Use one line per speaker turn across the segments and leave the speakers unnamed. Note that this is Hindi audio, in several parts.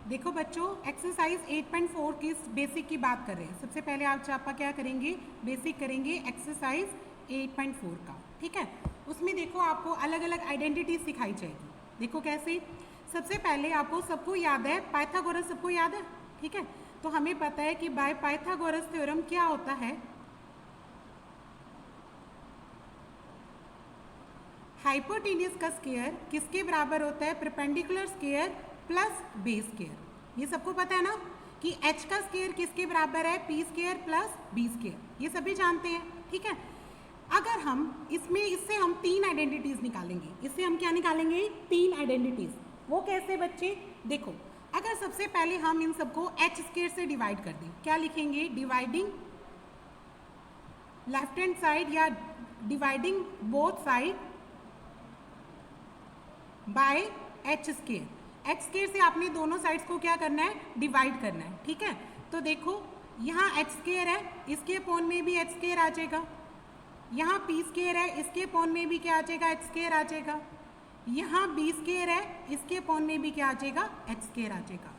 देखो बच्चों, एक्सरसाइज 8.4 की बेसिक की बात कर रहे हैं। सबसे पहले आज आप क्या करेंगे, बेसिक करेंगे एक्सरसाइज 8.4 का। ठीक है, उसमें देखो आपको अलग अलग आइडेंटिटी सिखाई जाएगी। देखो कैसे, सबसे पहले आपको सबको याद है पाइथागोरस, सबको याद है। ठीक है, तो हमें पता है कि बाय पाइथागोरस थ्योरम क्या होता है, हाइपोटेन्यूज का स्क्वायर किसके बराबर होता है, perpendicular square plus base square. ये सबको पता है ना कि h का स्क्वायर किसके बराबर है, p square plus b square. ये सभी जानते हैं। ठीक है, अगर हम इससे हम तीन आइडेंटिटीज निकालेंगे। इससे हम क्या निकालेंगे, तीन आइडेंटिटीज। वो कैसे बच्चे, देखो अगर सबसे पहले हम इन सबको h स्क्वायर से डिवाइड कर दें, क्या लिखेंगे, डिवाइडिंग लेफ्ट हैंड साइड या dividing both side by H square. H square से आपने दोनों साइड्स को क्या करना है, डिवाइड करना है। ठीक है, तो देखो यहाँ एच स्क्वायर है, इसके अपॉन में भी एच स्क्वायर आ जाएगा। यहाँ पी स्क्वायर है, इसके अपॉन में भी क्या आ जाएगा, एच स्क्वायर आ जाएगा। यहाँ बी स्क्वायर है, इसके अपॉन में भी क्या आ जाएगा, एच स्क्वायर आ जाएगा।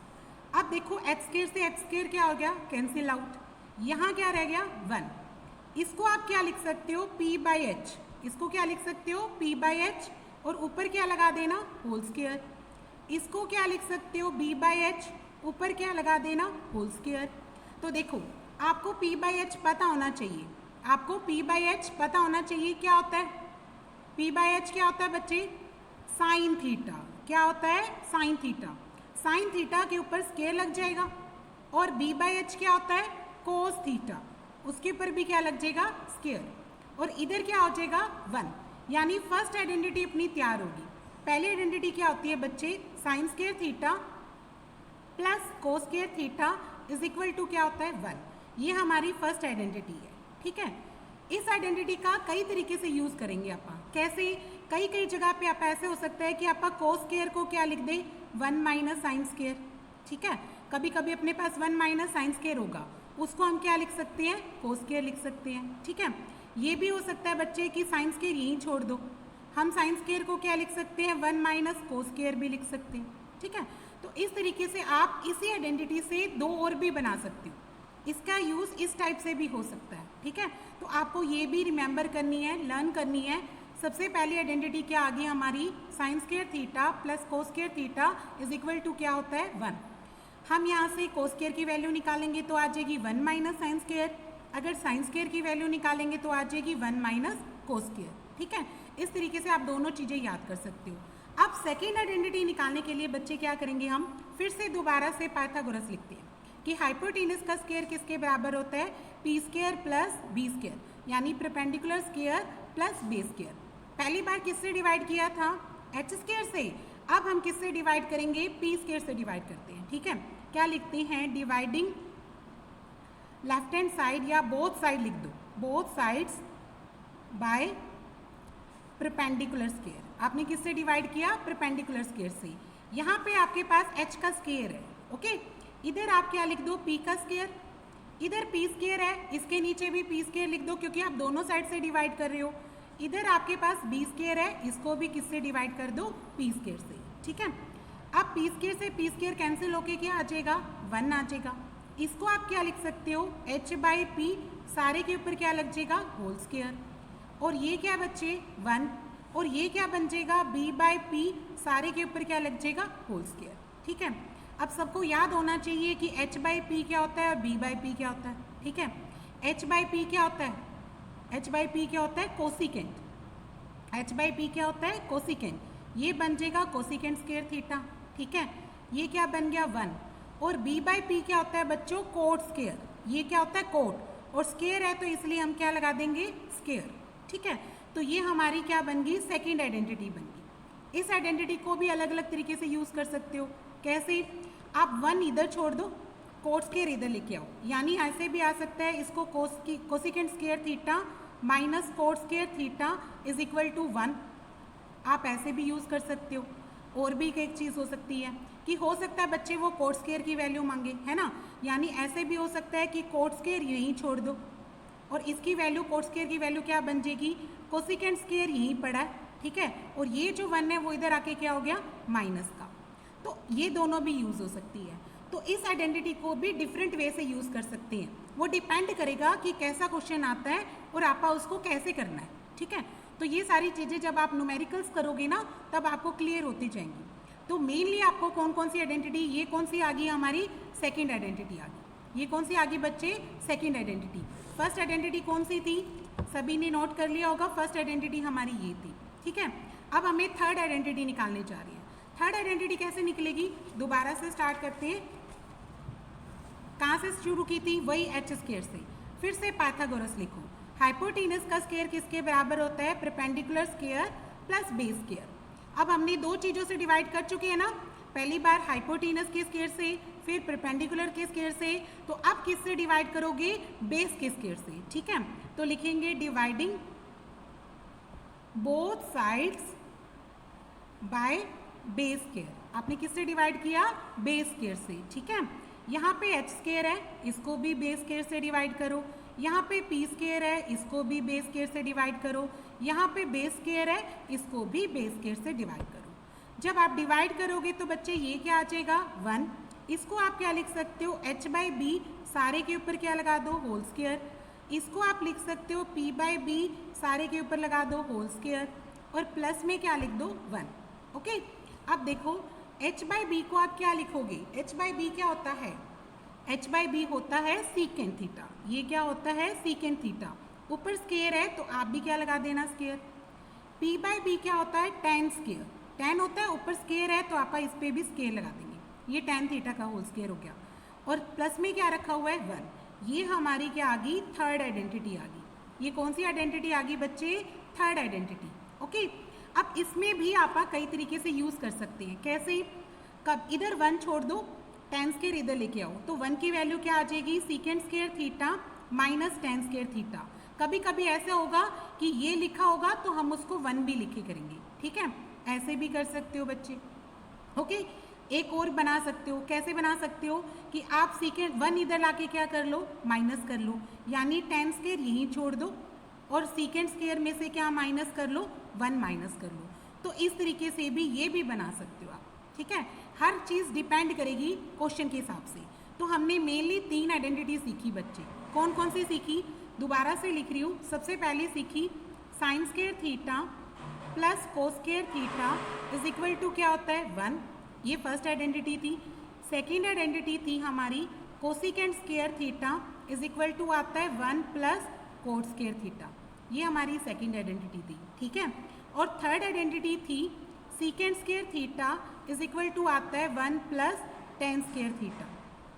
अब देखो एच स्क्वायर से एच स्क्वायर क्या हो गया, कैंसिल आउट। यहाँ क्या रह गया, 1। इसको आप क्या लिख सकते हो, p बाई एच। इसको क्या लिख सकते हो, p बाई एच, और ऊपर क्या लगा देना, होल स्क्वायर। इसको क्या लिख सकते हो, b बाई एच, ऊपर क्या लगा देना, होल स्क्वायर। तो देखो आपको p बाई एच पता होना चाहिए, आपको p बाई एच पता होना चाहिए। क्या होता है p बाई एच, क्या होता है बच्चे, साइन थीटा। क्या होता है, साइन थीटा। साइन थीटा के ऊपर स्क्वायर लग जाएगा। और b बाई एच क्या होता है, कोस थीटा, उसके ऊपर भी क्या लग जाएगा, स्क्वायर। और इधर क्या हो जाएगा, 1। यानी फर्स्ट आइडेंटिटी अपनी तैयार होगी। पहली आइडेंटिटी क्या होती है बच्चे, sine square theta plus cos square theta is equal to क्या होता है, 1। ये हमारी फर्स्ट आइडेंटिटी है। ठीक है, इस आइडेंटिटी का कई तरीके से यूज करेंगे आप। कैसे, कई जगह पे आप ऐसे हो सकता है कि आप कोस स्क्वायर को क्या लिख दें, 1 माइनस साइन स्क्वायर। ठीक है, कभी कभी अपने पास 1 माइनस साइन स्क्वायर होगा, उसको हम क्या लिख सकते हैं, कोस स्क्वायर लिख सकते हैं। ठीक है, ये भी हो सकता है बच्चे कि साइन स्क्वायर यहीं छोड़ दो, हम साइन स्क्वायर को क्या लिख सकते हैं, 1 माइनस कोस स्क्वायर भी लिख सकते हैं। ठीक है, तो इस तरीके से आप इसी आइडेंटिटी से दो और भी बना सकते हो। इसका यूज़ इस टाइप से भी हो सकता है। ठीक है, तो आपको ये भी रिमेंबर करनी है, लर्न करनी है। सबसे पहली आइडेंटिटी क्या आ गई हमारी, sine square theta plus cos square theta is equal to क्या होता है, 1। हम यहाँ से कोस स्क्वायर की वैल्यू निकालेंगे तो आ जाएगी 1 माइनस साइन स्क्वायर। अगर साइन स्क्वायर की वैल्यू निकालेंगे तो आ जाएगी 1 माइनस कोस स्क्वायर। ठीक है, इस तरीके से आप दोनों चीज़ें याद कर सकते हो। अब सेकेंड आइडेंटिटी निकालने के लिए बच्चे क्या करेंगे, हम फिर से दोबारा से पाइथागोरस लिखते हैं कि हाइपोटेन्यूज का स्क्वायर किसके बराबर होता है, P square plus B square, यानी perpendicular square plus base square. पहली बार किससे डिवाइड किया था, एच स्क्वायर से। अब हम किससे डिवाइड करेंगे, पी स्क्वायर से डिवाइड करते हैं। ठीक है, क्या लिखते हैं, डिवाइडिंग लेफ्ट हैंड साइड या बोथ साइड लिख दो, both sides by perpendicular square. आपने किससे डिवाइड किया, परपेंडिकुलर स्क्वायर से। यहाँ पे आपके पास h का स्क्वायर है। ओके, इधर आप क्या लिख दो, p का स्क्वायर, इधर p स्क्वायर है, इसके नीचे भी p स्क्वायर लिख दो क्योंकि आप दोनों साइड से डिवाइड कर रहे हो। इधर आपके पास b स्क्वायर है, इसको भी किससे डिवाइड कर दो, p स्क्वायर से। ठीक है, अब p स्क्वायर से p स्क्वायर कैंसिल होके क्या आ जाएगा, 1 आ जाएगा। इसको आप क्या लिख सकते हो, h बाई पी, सारे के ऊपर क्या लग जाएगा, होल स्क्वायर। और ये क्या बच्चे, 1। और ये क्या बन जाएगा, b बाई पी, सारे के ऊपर क्या लग जाएगा, होल स्क्वायर। ठीक है, अब सबको याद होना चाहिए कि h बाई पी क्या होता है और b बाई पी क्या होता है। ठीक है, h बाई पी क्या होता है, h बाई पी क्या होता है, कोसिकेंट। h बाई पी क्या होता है, कोसिकेंट। ये बन जाएगा कोसिकेंट स्क्वायर थीटा। ठीक है, ये क्या बन गया, 1। और b बाई पी क्या होता है बच्चों, कोट स्क्वायर। ये क्या होता है, कोट, और स्क्वायर है तो इसलिए हम क्या लगा देंगे, स्क्वायर। ठीक है, तो ये हमारी क्या बन गई, सेकेंड आइडेंटिटी बन गई। इस आइडेंटिटी को भी अलग अलग तरीके से यूज़ कर सकते हो। कैसे, आप 1 इधर छोड़ दो, कोट स्क्वायर इधर लेके आओ, यानी ऐसे भी आ सकता है, इसको cosecant square theta minus cot square theta is equal to 1। आप ऐसे भी यूज़ कर सकते हो। और भी एक चीज़ हो सकती है कि हो सकता है बच्चे वो कोट स्क्वायर की वैल्यू मांगे, है ना, यानी ऐसे भी हो सकता है कि कोट स्क्वायर यहीं छोड़ दो और इसकी वैल्यू, कोट स्क्वायर की वैल्यू क्या बन जाएगी, कोसिकेंट स्क्वायर यहीं पड़ा है। ठीक है, और ये जो 1 है वो इधर आके क्या हो गया, माइनस का। तो ये दोनों भी यूज़ हो सकती है। तो इस आइडेंटिटी को भी डिफरेंट वे से यूज़ कर सकते हैं, वो डिपेंड करेगा कि कैसा क्वेश्चन आता है और आपका उसको कैसे करना है, ठीक है। तो ये सारी चीज़ें जब आप न्यूमेरिकल्स करोगे ना तब आपको क्लियर होती जाएंगी। तो मेनली आपको कौन कौन सी आइडेंटिटी, ये कौन सी आ गई हमारी सेकेंड आइडेंटिटी आ गई, ये कौन सी आ गई बच्चे सेकेंड आइडेंटिटी। फर्स्ट आइडेंटिटी कौन सी थी, सभी ने नोट कर लिया होगा, फर्स्ट आइडेंटिटी हमारी ये थी, ठीक है। अब हमें थर्ड आइडेंटिटी निकालने जा रही है। थर्ड आइडेंटिटी कैसे निकलेगी, दोबारा से स्टार्ट करते हैं। कहाँ से शुरू की थी, वही एच स्क्वायर से। फिर से पाइथागोरस लिखो, हाइपोटेनस का स्क्वायर किसके बराबर होता है, perpendicular square plus base square. अब हमने दो चीज़ों से डिवाइड कर चुके हैं ना, पहली बार हाइपोटेनस के स्क्वायर से, फिर परपेंडिकुलर के स्क्वायर से, तो अब किससे डिवाइड करोगे, बेस के स्क्वायर से, ठीक है। तो लिखेंगे dividing both sides by base square. आपने किससे डिवाइड किया, बेस स्क्वायर से, ठीक है। यहाँ पे एच स्क्वायर है, इसको भी बेस स्क्वायर से डिवाइड करो। यहाँ पे पी स्क्वायर है, इसको भी बेस स्क्वायर से डिवाइड करो। यहाँ पे बेस स्क्वायर है, इसको भी बेस स्क्वायर से डिवाइड करो। जब आप डिवाइड करोगे तो बच्चे ये क्या आ जाएगा, 1। इसको आप क्या लिख सकते हो, h बाई बी, सारे के ऊपर क्या लगा दो, होल स्क्वायर। इसको आप लिख सकते हो p बाई बी, सारे के ऊपर लगा दो होल स्क्वायर, और प्लस में क्या लिख दो, 1। ओके। अब देखो h बाई बी को आप क्या लिखोगे, h बाई बी क्या होता है, h बाई बी होता है सीकेंट थीटा। ये क्या होता है, सीकेंट थीटा। ऊपर स्क्वायर है तो आप भी क्या लगा देना, स्क्वायर। p बाई बी क्या होता है, tan स्क्वायर। tan होता है, ऊपर स्क्वायर है तो आप इस पर भी स्क्वायर लगा देंगे, ये tan थीटा का होल स्क्वायर हो गया। और प्लस में क्या रखा हुआ है, 1। ये हमारी क्या आ गई, थर्ड आइडेंटिटी आ गई। ये कौन सी आइडेंटिटी आ गई बच्चे, थर्ड आइडेंटिटी। ओके। अब इसमें भी आप कई तरीके से यूज़ कर सकते हैं, कैसे, कब इधर 1 छोड़ दो, tan स्क्वायर इधर लेके आओ, तो 1 की वैल्यू क्या आ जाएगी, secant square theta minus tan square theta. कभी कभी ऐसा होगा कि ये लिखा होगा तो हम उसको 1 भी लिखे करेंगे, ठीक है। ऐसे भी कर सकते हो बच्चे। ओके। एक और बना सकते हो, कैसे बना सकते हो कि आप सीकेंट 1 इधर लाके क्या कर लो, माइनस कर लो, यानी tan स्क्वायर यहीं छोड़ दो और सीकेंट स्क्वायर में से क्या माइनस कर लो, 1 माइनस कर लो। तो इस तरीके से भी ये भी बना सकते हो आप, ठीक है। हर चीज़ डिपेंड करेगी क्वेश्चन के हिसाब से। तो हमने मेनली 3 आइडेंटिटी सीखी बच्चे, कौन कौन सी सीखी, दोबारा से लिख रही हूँ। सबसे पहले सीखी sine square theta plus cos square theta is equal to क्या होता है, 1। ये फर्स्ट आइडेंटिटी थी। सेकेंड आइडेंटिटी थी हमारी cosecant square theta is equal to आता है 1 प्लस कोट स्क्वायर थीटा, ये हमारी सेकेंड आइडेंटिटी थी, ठीक है। और थर्ड आइडेंटिटी थी secant square theta is equal to आता है 1 plus tan square theta.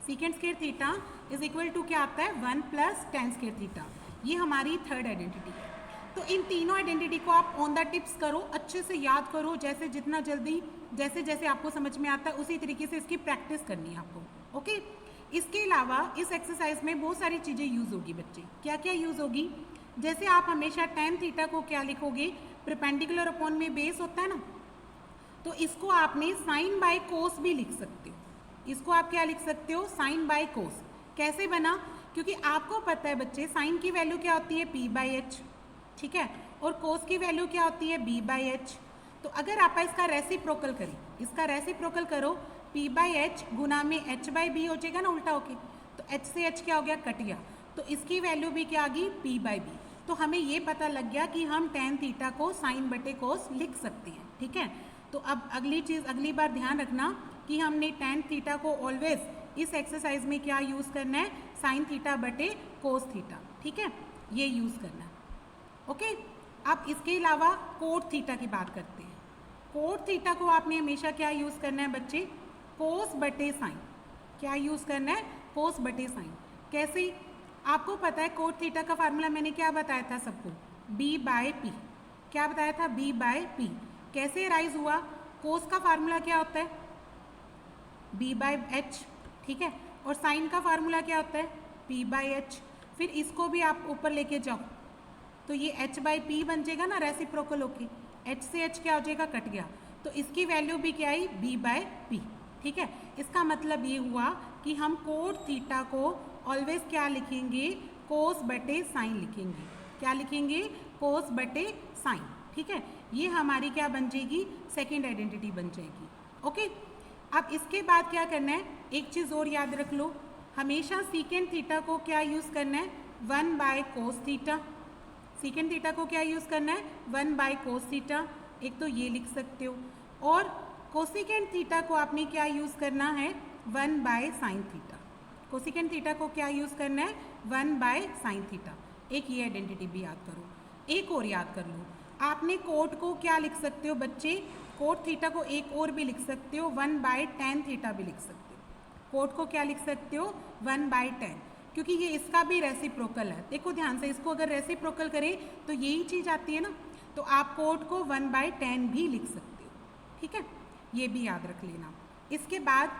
Secant square theta is equal to क्या आता है, 1 प्लस tan स्क्वायर थीटा। ये हमारी थर्ड आइडेंटिटी है। तो इन तीनों आइडेंटिटी को आप ऑन द टिप्स करो, अच्छे से याद करो, जैसे जितना जल्दी जैसे जैसे आपको समझ में आता है उसी तरीके से इसकी प्रैक्टिस करनी है आपको। ओके। इसके अलावा इस एक्सरसाइज में बहुत सारी चीज़ें यूज़ होगी बच्चे। क्या क्या यूज़ होगी, जैसे आप हमेशा tan थीटा को क्या लिखोगे, परपेंडिकुलर अपॉन में बेस होता है ना, तो इसको आपने साइन बाय कोस भी लिख सकते हो। इसको आप क्या लिख सकते हो, साइन बाय कोस। कैसे बना, क्योंकि आपको पता है बच्चे साइन की वैल्यू क्या होती है, p बाई एच, ठीक है, और कोस की वैल्यू क्या होती है, b बाई एच। तो अगर आप इसका रेसिप्रोकल करें, इसका रेसिप्रोकल करो, p बाई एच गुना में h बाई बी हो जाएगा ना उल्टा होके, तो h से h क्या हो गया, कट गया, तो इसकी वैल्यू भी क्या आ गई, p बाई बी। तो हमें ये पता लग गया कि हम tan थीटा को साइन बटे कोस लिख सकते हैं, ठीक है। तो अब अगली चीज़, अगली बार ध्यान रखना कि हमने tan थीटा को ऑलवेज इस एक्सरसाइज में क्या यूज़ करना है, साइन थीटा बटे कोस थीटा, ठीक है, ये यूज़ करना है। ओके। अब इसके अलावा कोट थीटा की बात करते हैं। कोट थीटा को आपने हमेशा क्या यूज़ करना है बच्चे, कोस बटे साइन। क्या यूज़ करना है, कोस बटे साइन। कैसे, आपको पता है कोट थीटा का फार्मूला मैंने क्या बताया था सबको, b बाय पी। क्या बताया था, b बाय पी। कैसे राइज हुआ, कोस का फार्मूला क्या होता है, b बाय एच, ठीक है, और साइन का फार्मूला क्या होता है, p बाय एच। फिर इसको भी आप ऊपर लेके जाओ तो ये h बाई पी बन जाएगा ना, रेसिप्रोकल होके h से h क्या हो जाएगा, कट गया, तो इसकी वैल्यू भी क्या आई, b बाय पी, ठीक है। इसका मतलब ये हुआ कि हम कोट थीटा को ऑलवेज क्या लिखेंगे, कोस बटे साइन लिखेंगे। क्या लिखेंगे, कोस बटे साइन, ठीक है। ये हमारी क्या बन जाएगी, सेकेंड आइडेंटिटी बन जाएगी। ओके। अब इसके बाद क्या करना है, एक चीज़ और याद रख लो, हमेशा सीकेंट थीटा को क्या यूज़ करना है, 1/cos थीटा। सीकेंट थीटा को क्या यूज़ करना है, 1/cos थीटा, एक तो ये लिख सकते हो, और कोसिकेंट थीटा को आपने क्या यूज़ करना है, 1/sin थीटा। कोसिकेंट थीटा को क्या यूज़ करना है, 1/sin थीटा। एक ये आइडेंटिटी भी याद करो। एक और याद कर लो, आपने कोट को क्या लिख सकते हो बच्चे, कोट थीटा को एक और भी लिख सकते हो, 1/tan थीटा भी लिख सकते हो। कोट को क्या लिख सकते हो, 1/tan, क्योंकि ये इसका भी रेसिप्रोकल है। देखो ध्यान से, इसको अगर रेसिप्रोकल करें तो यही चीज़ आती है ना, तो आप कोट को 1/tan भी लिख सकते हो, ठीक है, ये भी याद रख लेना। इसके बाद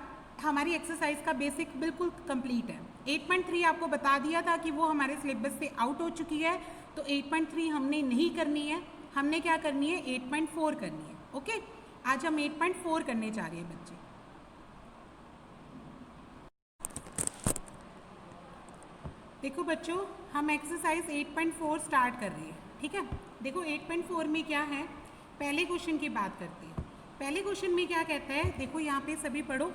हमारी एक्सरसाइज का बेसिक बिल्कुल कंप्लीट है। 8.3 आपको बता दिया था कि वो हमारे सिलेबस से आउट हो चुकी है, तो 8.3 हमने नहीं करनी है, हमने क्या करनी है, 8.4 करनी है। ओके, आज हम 8.4 करने जा रहे हैं बच्चे। देखो बच्चों, हम एक्सरसाइज 8.4 स्टार्ट कर रहे हैं, ठीक है। देखो 8.4 में क्या है, पहले क्वेश्चन की बात करते हैं। पहले क्वेश्चन में क्या कहता है, देखो यहाँ पे सभी पढ़ो,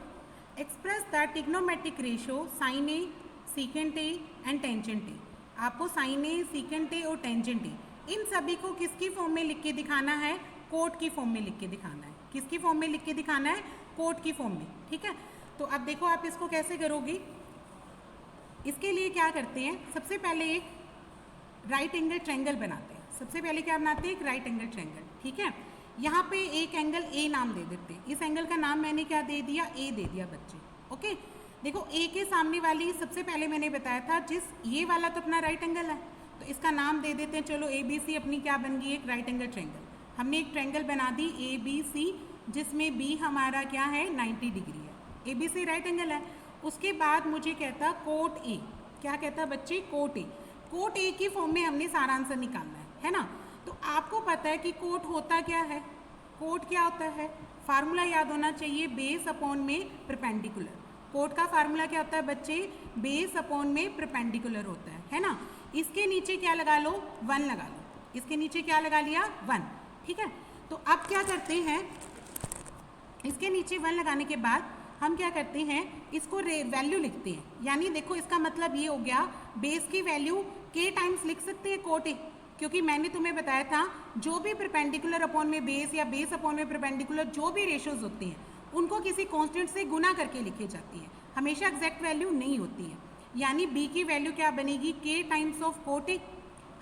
express the trigonometric ratio sine A, secant A and tangent A. आपको साइन ए, सीकेंट ए और टेंजेंट ए, इन सभी को किसकी फॉर्म में लिख के दिखाना है, कोट की फॉर्म में लिख के दिखाना है। किसकी फॉर्म में लिख के दिखाना है, कोट की फॉर्म में, ठीक है। तो अब देखो आप इसको कैसे करोगे, इसके लिए क्या करते हैं, सबसे पहले एक राइट एंगल ट्रायंगल बनाते हैं। सबसे पहले क्या बनाते हैं, एक राइट एंगल ट्रायंगल, ठीक है। यहाँ पे एक एंगल ए नाम दे देते हैं, इस एंगल का नाम मैंने क्या दे दिया, ए दे दिया बच्चे। ओके, देखो ए के सामने वाली, सबसे पहले मैंने बताया था, जिस ये वाला तो अपना राइट एंगल है, तो इसका नाम दे देते हैं, चलो ए बी सी अपनी क्या बन गई, एक राइट एंगल ट्रायंगल। हमने एक ट्रायंगल बना दी ए बी सी, जिसमें बी हमारा क्या है, 90 डिग्री है। A B C right angle है। उसके बाद मुझे कहता कोट ए, क्या कहता बच्चे, कोट ए। कोट ए की फॉर्म में हमने सारा आंसर निकालना है ना। तो आपको पता है कि कोट होता क्या है, कोट क्या होता है, फार्मूला याद होना चाहिए, बेस अपॉन में परपेंडिकुलर। कोट का फार्मूला क्या होता है बच्चे, बेस अपॉन में परपेंडिकुलर होता है ना। इसके नीचे क्या लगा लो, 1 लगा लो, इसके नीचे क्या लगा लिया, 1, ठीक है। तो अब क्या करते हैं, इसके नीचे 1 लगाने के बाद हम क्या करते हैं, इसको वैल्यू लिखते हैं। यानी देखो इसका मतलब ये हो गया, बेस की वैल्यू के टाइम्स लिख सकते हैं कोट ए, क्योंकि मैंने तुम्हें बताया था जो भी परपेंडिकुलर अपॉन में बेस या बेस अपॉन में परपेंडिकुलर जो भी रेशोज होते हैं उनको किसी कांस्टेंट से गुना करके लिखी जाती है, हमेशा एग्जैक्ट वैल्यू नहीं होती है। यानी बी की वैल्यू क्या बनेगी, के टाइम्स ऑफ कोट ए।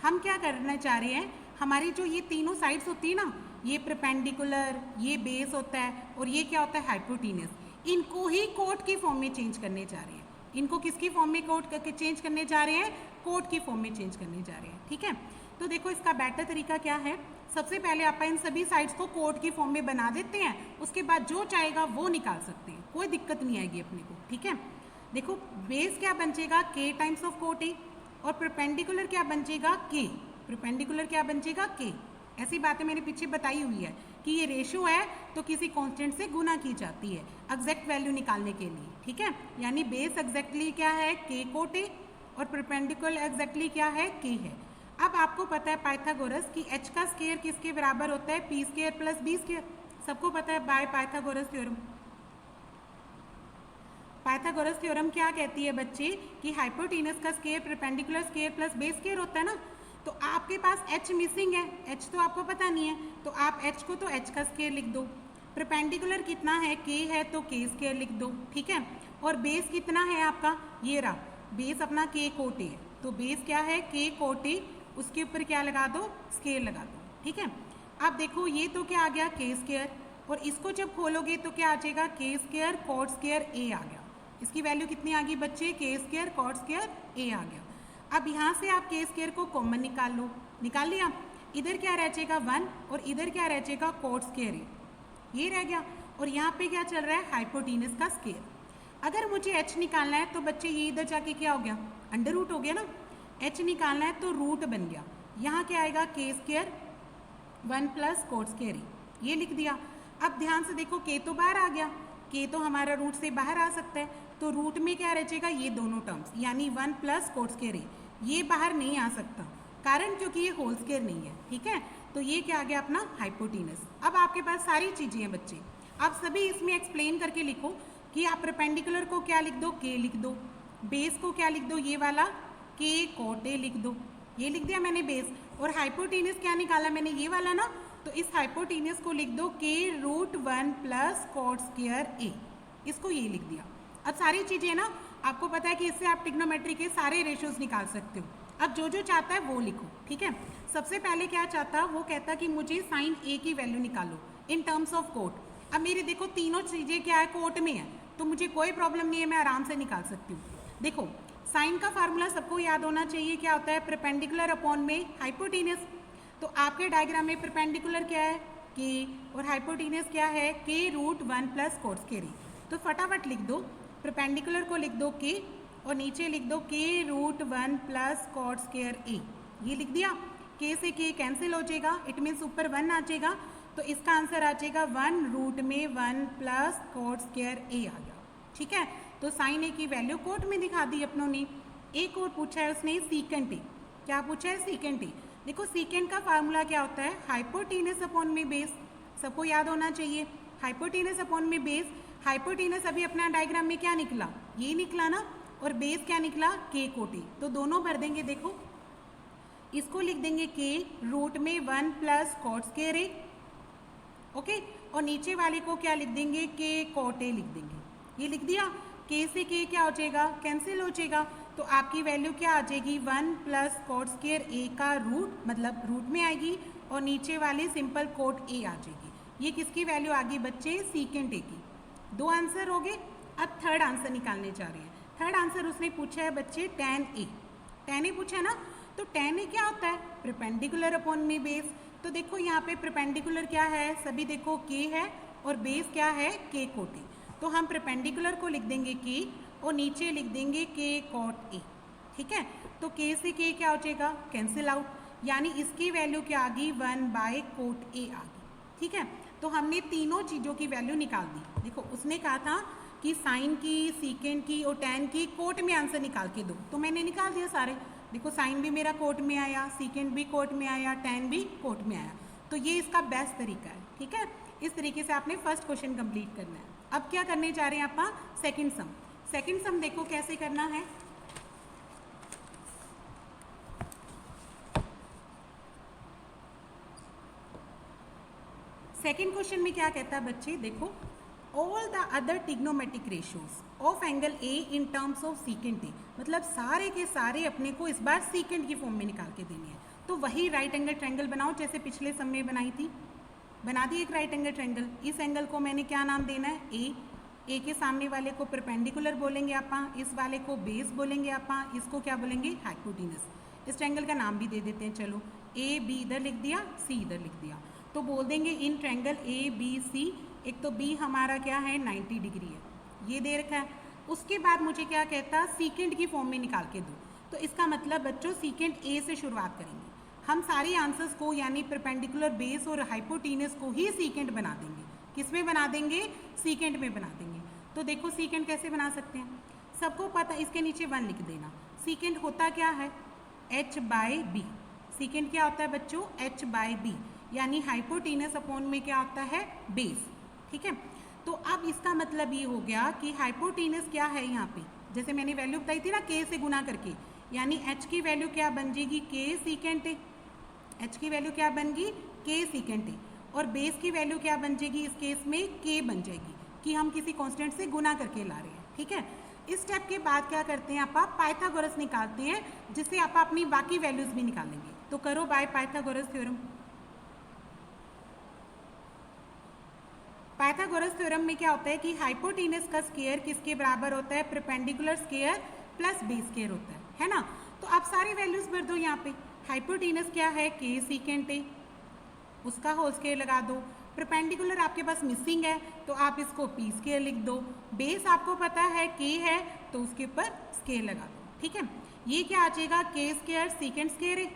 हम क्या करना चाह रहे हैं, हमारी जो ये तीनों साइड्स होती है ना, ये परपेंडिकुलर, ये बेस होता है और ये क्या होता है, हाइपोटेनस, इनको ही कोट की फॉर्म में चेंज करने जा रहे हैं। इनको किसकी फॉर्म में कोट करके चेंज करने जा रहे हैं, कोट की फॉर्म में चेंज करने जा रहे हैं, ठीक है। तो देखो इसका बेटर तरीका क्या है, सबसे पहले आप इन सभी साइड्स को कोट की फॉर्म में बना देते हैं, उसके बाद जो चाहेगा वो निकाल सकते हैं, कोई दिक्कत नहीं आएगी अपने को, ठीक है। देखो बेस क्या बचेगा, के टाइम्स ऑफ कोट ए, और परपेंडिकुलर क्या बचेगा, के। परपेंडिकुलर क्या बचेगा, के। ऐसी बातें मैंने पीछे बताई हुई है कि ये रेशियो है तो किसी कांस्टेंट से गुना की जाती है एग्जैक्ट वैल्यू निकालने के लिए, ठीक है। यानी बेस एग्जैक्टली क्या है, के कोट ए, और परपेंडिकुलर एग्जैक्टली क्या है, के है। अब आपको पता है पाइथागोरस की h का स्क्वायर किसके बराबर होता है, P square plus B square, सबको पता है by Pythagoras theorem. Pythagoras theorem क्या कहती है बच्चे, कि हाइपोटेनस का square perpendicular square plus base square होता है ना। तो आपके पास h मिसिंग है, h तो आपको पता नहीं है, तो आप h को तो h का स्क्वायर लिख दो। परपेंडिकुलर कितना है, k है तो k स्क्वायर लिख दो, ठीक है। और बेस कितना है आपका, ये रहा बेस अपना k कोट ए, तो बेस क्या है, k कोट ए, उसके ऊपर क्या लगा दो, स्क्वायर लगा दो, ठीक है। अब देखो ये तो क्या आ गया, k स्क्वायर, और इसको जब खोलोगे तो क्या आ जाएगा, k square cot square a आ गया। इसकी वैल्यू कितनी आ गई बच्चे, k square cot square a आ गया। अब यहाँ से आप k स्क्वायर को कॉमन निकाल लो, निकाल लिया, इधर क्या रह जाएगा 1 और इधर क्या रह जाएगा कॉट स्क्वायर a, ये रह गया। और यहाँ पे क्या चल रहा है, हाइपोटेनस का स्क्वायर। अगर मुझे h निकालना है तो बच्चे ये इधर जाके क्या हो गया, अंडर रूट हो गया ना। h निकालना है तो रूट बन गया, यहाँ क्या आएगा, k square 1 plus cot square a, ये लिख दिया। अब ध्यान से देखो k तो बाहर आ गया, k तो हमारा रूट से बाहर आ सकता है, तो रूट में क्या रह जाएगा, ये दोनों टर्म्स, यानी 1 प्लस कॉट स्क्वायर a, ये बाहर नहीं आ सकता, कारण क्योंकि ये होल स्क्वायर नहीं है, ठीक है। तो ये क्या आ गया अपना हाइपोटेनस। अब आपके पास सारी चीज़ें हैं बच्चे, आप सभी इसमें एक्सप्लेन करके लिखो कि आप परपेंडिकुलर को क्या लिख दो, के लिख दो, बेस को क्या लिख दो, ये वाला के कोट ए लिख दो, ये लिख दिया मैंने बेस। और हाइपोटेनियस क्या निकाला मैंने, ये वाला ना, तो इस हाइपोटेनियस को लिख दो के रूट 1 प्लस कॉट स्क्वायर ए, इसको ये लिख दिया। अब सारी चीज़ें ना आपको पता है कि इससे आप ट्रिग्नोमेट्री के सारे रेशियोज निकाल सकते हो। अब जो जो चाहता है वो लिखो, ठीक है। सबसे पहले क्या चाहता, वो कहता कि मुझे साइन ए की वैल्यू निकालो इन टर्म्स ऑफ कोट। अब मेरी देखो तीनों चीज़ें क्या है, कोट में है, तो मुझे कोई प्रॉब्लम नहीं है, मैं आराम से निकाल सकती हूँ। देखो साइन का फार्मूला सबको याद होना चाहिए, क्या होता है, परपेंडिकुलर अपॉन में हाइपोटेनियस। तो आपके डायग्राम में परपेंडिकुलर क्या है, के, और हाइपोटेनियस क्या है, के रूट 1 प्लस कोट स्क्वायर ए। तो फटाफट लिख दो, परपेंडिकुलर को लिख दो के, और नीचे लिख दो के रूट 1 प्लस कॉट स्क्वायर ए, ये लिख दिया। के से के कैंसिल हो जाएगा, इट मीन्स ऊपर 1 आ जाएगा, तो इसका आंसर आ जाएगा 1 रूट में 1 प्लस कॉट स्क्वायर ए आ गया, ठीक है। तो साइन ए की वैल्यू कोट में दिखा दी अपनों ने। एक और पूछा है उसने सीकेंट ए, क्या पूछा है, सीकेंट ए। देखो सीकेंट का फार्मूला क्या होता है, हाइपोटेनस अपॉन में बेस, सबको याद होना चाहिए, हाइपोटेनस अपॉन में बेस। हाइपोटेनस अभी अपना डायग्राम में क्या निकला, ये निकला ना, और बेस क्या निकला, के कोट ए। तो दोनों भर देंगे, देखो इसको लिख देंगे के रूट में 1 प्लस कॉट स्क्वायर ए, ओके, और नीचे वाले को क्या लिख देंगे, के कोट ए लिख देंगे, ये लिख दिया। के से के क्या हो जाएगा, कैंसिल हो जाएगा, तो आपकी वैल्यू क्या आ जाएगी, 1 प्लस कॉट स्क्वायर ए का रूट, मतलब रूट में आएगी, और नीचे वाली सिंपल कोट ए आ जाएगी। ये किसकी वैल्यू आ गई बच्चे, सीकेंट ए की। दो आंसर हो गए। अब थर्ड आंसर निकालने जा रहे हैं। थर्ड आंसर उसने पूछा है बच्चे tan ए, tan ए पूछा है ना, तो tan ए क्या होता है, परपेंडिकुलर अपॉन में बेस। तो देखो यहाँ पे परपेंडिकुलर क्या है, सभी देखो के है, और बेस क्या है, के कोट ए। तो हम परपेंडिकुलर को लिख देंगे के, और नीचे लिख देंगे के कॉट ए, ठीक है। तो के से के क्या हो जाएगा, कैंसिल आउट, यानी इसकी वैल्यू क्या आ गई, 1 बाय कोट ए आ गई, ठीक है। तो हमने तीनों चीज़ों की वैल्यू निकाल दी। देखो उसने कहा था कि साइन की, सीकेंट की और टैन की कोट में आंसर निकाल के दो, तो मैंने निकाल दिया सारे। देखो साइन भी मेरा कोट में आया, सीकेंट भी कोट में आया, टैन भी कोट में आया। तो ये इसका बेस्ट तरीका है, ठीक है। इस तरीके से आपने फर्स्ट क्वेश्चन कंप्लीट करना है। अब क्या करने जा रहे हैं आप, सेकंड सम। सेकंड सम देखो कैसे करना है। सेकंड क्वेश्चन में क्या कहता है बच्चे, देखो all the other trigonometric ratios of angle A in terms of secant A, मतलब सारे के सारे अपने को इस बार सीकेंट की फॉर्म में निकाल के देने हैं। तो वही राइट एंगल ट्रायंगल बनाओ जैसे पिछले सम में बनाई थी, बना दी एक राइट एंगल ट्रायंगल। इस एंगल को मैंने क्या नाम देना है, ए के सामने वाले को परपेंडिकुलर बोलेंगे आप, इस वाले को बेस बोलेंगे आप, इसको क्या बोलेंगे, हाइपोटेनस। इस ट्रायंगल का नाम भी दे देते हैं, चलो ए बी इधर लिख दिया, सी इधर लिख दिया। तो बोल देंगे इन ट्रायंगल ए बी सी, एक तो बी हमारा क्या है 90 डिग्री है, ये दे रखा है। उसके बाद मुझे क्या कहता, सीकेंट की फॉर्म में निकाल के दो। तो इसका मतलब बच्चों सीकेंट ए से शुरुआत करेंगे हम, सारे आंसर्स को यानी परपेंडिकुलर, बेस और हाइपोटेनस को ही सीकेंट बना देंगे। किस में बना देंगे, सीकेंट में बना देंगे। तो देखो सीकेंट कैसे बना सकते हैं, सबको पता, इसके नीचे 1 लिख देना। सीकेंट होता क्या है, h बाई बी। सीकेंट क्या होता है बच्चों, h बाई बी, यानी हाइपोटेनस अपॉन में क्या होता है, बेस, ठीक है। तो अब इसका मतलब ये हो गया कि हाइपोटेनस क्या है यहाँ पे, जैसे मैंने वैल्यू बताई थी ना के से गुना करके, यानी h की वैल्यू क्या बन जाएगी, के सीकेंट ए। h की वैल्यू क्या बन गई, के सीकेंट ए, और बेस की वैल्यू क्या बन जाएगी, इस केस में के बन जाएगी, कि हम किसी कांस्टेंट से गुना करके ला रहे हैं, ठीक है। इस स्टेप के बाद क्या करते हैं आप, पाइथागोरस निकालते हैं, जिससे आप अपनी बाकी वैल्यूज भी निकालेंगे। तो करो bye Pythagoras theorem. Pythagoras theorem में क्या होता है कि हाइपोटेनस का स्क्वायर किसके बराबर होता है, perpendicular square plus base square होता है ना। तो आप सारी वैल्यूज भर दो यहाँ पे। हाइपोटेनस क्या है, के सीकेंट ए, उसका होल स्क्वायर लगा दो। परपेंडिकुलर आपके पास मिसिंग है, तो आप इसको पी स्क्वायर लिख दो। बेस आपको पता है के है, तो उसके ऊपर स्क्वायर लगा दो, ठीक है। ये क्या आ जाएगा, के स्क्वायर सीकेंट स्क्वायर है,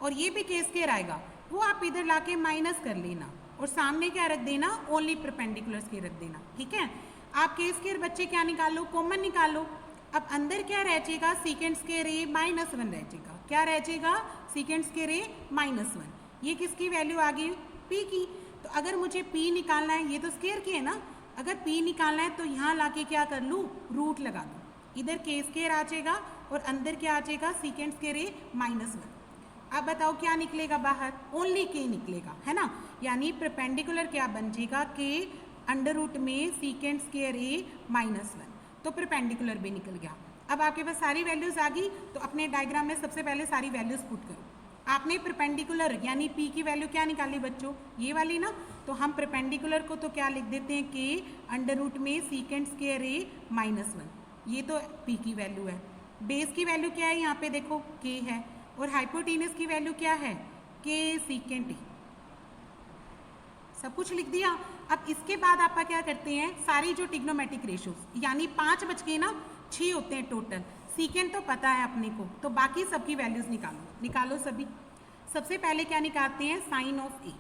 और ये भी के स्क्वायर आएगा, वो आप इधर लाके माइनस कर लेना, और सामने क्या रख देना, ओनली परपेंडिकुलर स्क्वायर रख देना, ठीक है। आप के स्क्वायर बच्चे क्या निकालो, कॉमन निकालो। अब अंदर क्या रह जाएगा, सीकेंट स्क्वायर ए -1 रह जाएगा। क्या रह जाएगा, सीकेंट स्क्वायर ए -1। ये किसकी वैल्यू आ गई, पी की। तो तो अगर मुझे p निकालना है, ये तो स्क्वायर की है ना, अगर p निकालना है तो यहाँ लाके क्या कर लूँ, रूट लगा दूँ, इधर k स्क्वायर आ जाएगा और अंदर क्या आ जाएगा, सीकेंड स्क्वायर a -1। अब बताओ क्या निकलेगा बाहर, ओनली k निकलेगा, है ना, यानी परपेंडिकुलर क्या बन जाएगा, k अंडर रूट में सीकेंड स्क्वायर a -1, तो परपेंडिकुलर भी निकल गया। अब आपके पास सारी वैल्यूज आ गई, तो अपने डायग्राम में सबसे पहले सारी वैल्यूज पुट करो। आपने परपेंडिकुलर यानी p की वैल्यू क्या निकाली बच्चों, ये वाली ना, तो हम परपेंडिकुलर को तो क्या लिख देते हैं, k अंडर रूट में सीकेंड स्क्वायर a -1, ये तो p की वैल्यू है। बेस की वैल्यू क्या है, यहाँ पे देखो k है, और हाइपोटेनस की वैल्यू क्या है, k सीकेंड a, सब कुछ लिख दिया। अब इसके बाद आप क्या करते हैं, सारी जो ट्रिग्नोमेट्रिक रेशियोज, यानी 5 बच के ना 6 होते हैं टोटल, सीकेंड तो पता है अपने को, तो बाकी सबकी वैल्यूज निकालो सभी। सबसे पहले क्या निकालते हैं, साइन ऑफ ए,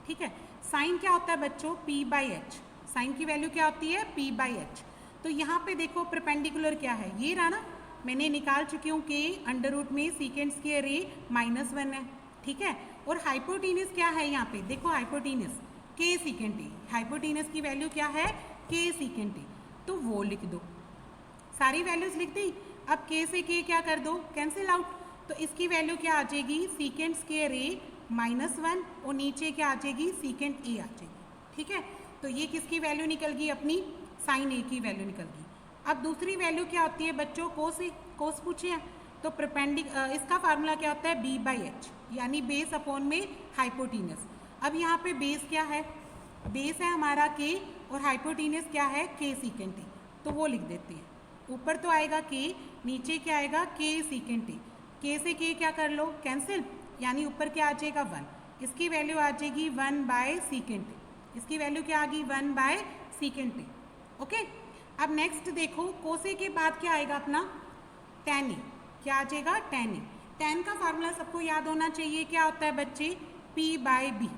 ठीक है। साइन क्या होता है बच्चों, p/h, साइन की वैल्यू क्या होती है, p/h। तो यहाँ पे देखो परपेंडिकुलर क्या है, ये रहा ना, मैंने निकाल चुकी हूँ, k अंडर रूट में सीकेंड स्क्वायर a -1 है, ठीक है। और हाइपोटेनस क्या है, यहाँ पे देखो हाइपोटेनस k सीकेंड a, हाइपोटेनस की वैल्यू क्या है, k सीकेंड a, तो वो लिख दो, सारी वैल्यूज लिख दी। अब k से k क्या कर दो, कैंसिल आउट, तो इसकी वैल्यू क्या आ जाएगी, सीकेंड स्क्वायर a -1, और नीचे क्या आ जाएगी, सीकेंड a आ जाएगी, ठीक है। तो ये किसकी वैल्यू निकल गई, अपनी साइन a की वैल्यू निकल गई। अब दूसरी वैल्यू क्या होती है बच्चों, कोस पूछे हैं, तो इसका फार्मूला क्या होता है, b/h, यानी बेस अपॉन में हाइपोटेनस। अब यहाँ पे बेस क्या है, बेस है हमारा k, और हाइपोटेनस क्या है, k सीकेंड a, तो वो लिख देते हैं। ऊपर तो आएगा k, नीचे क्या आएगा, k सीकेंड a, k से k क्या कर लो, कैंसिल, यानी ऊपर क्या आ जाएगा 1, इसकी वैल्यू आ जाएगी 1/सीकेंड a, इसकी वैल्यू क्या आ गई, 1/सीकेंड a, ओके। अब नेक्स्ट देखो, कोसे के बाद क्या आएगा अपना, tan a, क्या आ जाएगा, tan a। tan का फार्मूला सबको याद होना चाहिए, क्या होता है बच्चे, p/b,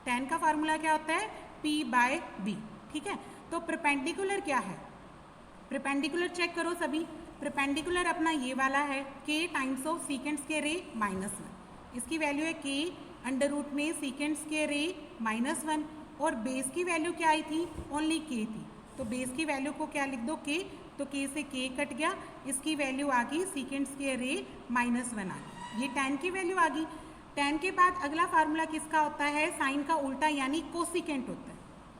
tan का फार्मूला क्या होता है, p/b, ठीक है। तो परपेंडिकुलर क्या है, परपेंडिकुलर चेक करो सभी, परपेंडिकुलर अपना ये वाला है, k times of secant square a -1, इसकी वैल्यू है k अंडर रूट में सीकेंड स्क्वायर a -1, और बेस की वैल्यू क्या आई थी, ओनली k थी, तो बेस की वैल्यू को क्या लिख दो, k, तो k से k कट गया, इसकी वैल्यू आ गई सीकेंड स्क्वायर a -1 आ गई, ये tan की वैल्यू आ गई। tan के बाद अगला फार्मूला किसका होता है, साइन का उल्टा यानी कोसिकेंट होता है।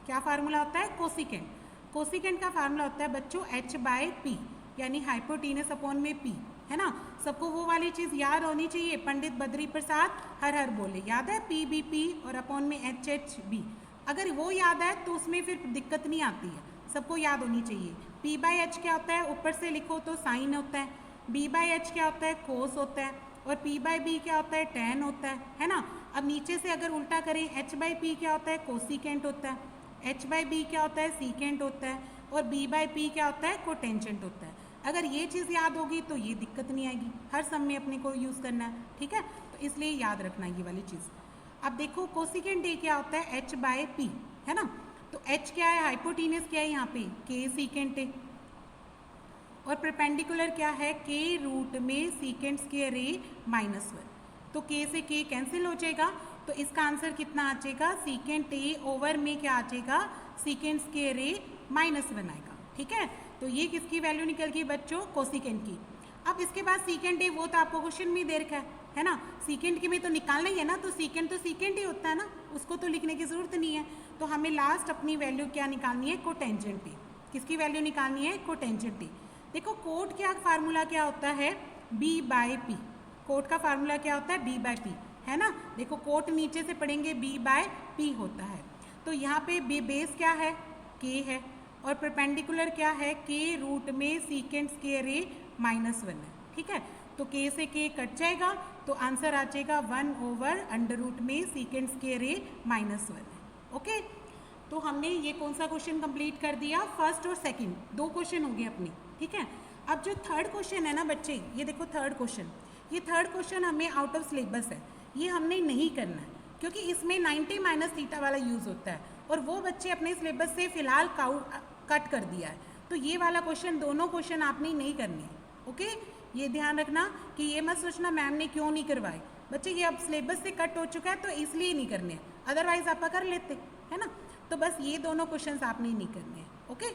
क्या फार्मूला होता है, कोसिकेंट। कोसिकेंट का फार्मूला होता है बच्चों h/p, यानी हाइपोटेनस अपॉन में p, है ना। सबको वो वाली चीज़ याद होनी चाहिए, पंडित बद्री प्रसाद हर बोले, याद है, p/b और अपॉन में h/b, अगर वो याद है तो उसमें फिर दिक्कत नहीं आती है, सबको याद होनी चाहिए। p/h क्या होता है, ऊपर से लिखो तो साइन होता है, b/h क्या होता है, कोस होता है, और p/b क्या होता है, tan होता है ना। अब नीचे से अगर उल्टा करें, h/p क्या होता है, कोसिकेंट होता है, h/b क्या होता है, सीकेंट होता है, और b/p क्या होता है, कोटेंजेंट होता है। अगर ये चीज़ याद होगी तो ये दिक्कत नहीं आएगी, हर सम में अपने को यूज़ करना है, ठीक है, तो इसलिए याद रखना ये वाली चीज़। अब देखो कोसिकेंट a क्या होता है, h/p, है ना, तो h क्या है, हाइपोटेनस क्या है यहाँ पे, k सीकेंट a, और परपेंडिकुलर क्या है, k रूट में सीकेंड स्क्वायर a -1, तो k से k कैंसिल हो जाएगा, तो इसका आंसर कितना आ जाएगा, सीकेंड a ओवर में क्या आ जाएगा, सीकेंड स्क्वायर a -1 आएगा, ठीक है। तो ये किसकी वैल्यू निकल गई बच्चों, कोसिकेंट की। अब इसके बाद सीकेंड a, वो तो आपको क्वेश्चन में दे रखा है ना, सीकेंड की में तो निकालना ही है ना, तो सीकेंड ही होता है ना, उसको तो लिखने की जरूरत नहीं है। तो हमें लास्ट अपनी वैल्यू क्या निकालनी है, कोटेंजेंट a, किसकी वैल्यू निकालनी है, कोटेंजेंट a। देखो कोट क्या फार्मूला क्या होता है, b/p, कोट का फार्मूला क्या होता है, b/p, है ना। देखो कोट नीचे से पढ़ेंगे, b/p होता है, तो यहाँ पे बेस क्या है, k है, और परपेंडिकुलर क्या है, k रूट में सीकेंड स्क्वायर a -1 है, ठीक है। तो k से k कट जाएगा, तो आंसर आ जाएगा 1 अंडर रूट में सीकेंड स्क्वायर a -1 है, ओके। तो हमने ये कौन सा क्वेश्चन कंप्लीट कर दिया, फर्स्ट और सेकंड, 2 क्वेश्चन हो गए अपने, ठीक है। अब जो थर्ड क्वेश्चन है ना बच्चे, ये देखो थर्ड क्वेश्चन, ये थर्ड क्वेश्चन हमें आउट ऑफ सिलेबस है, ये हमने नहीं करना है, क्योंकि इसमें 90 - थीटा वाला यूज़ होता है, और वो बच्चे अपने सिलेबस से फिलहाल कट कर दिया है, तो ये वाला क्वेश्चन, दोनों क्वेश्चन आपने नहीं करने हैं, ओके। ये ध्यान रखना कि ये मत सोचना मैम ने क्यों नहीं करवाए, बच्चे ये अब सिलेबस से कट हो चुका है तो इसलिए नहीं करने हैं, अदरवाइज आप कर लेते, है ना। तो बस ये दोनों क्वेश्चंस आपने नहीं करने हैं, ओके।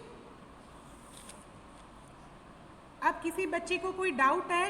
अब किसी बच्चे को कोई डाउट है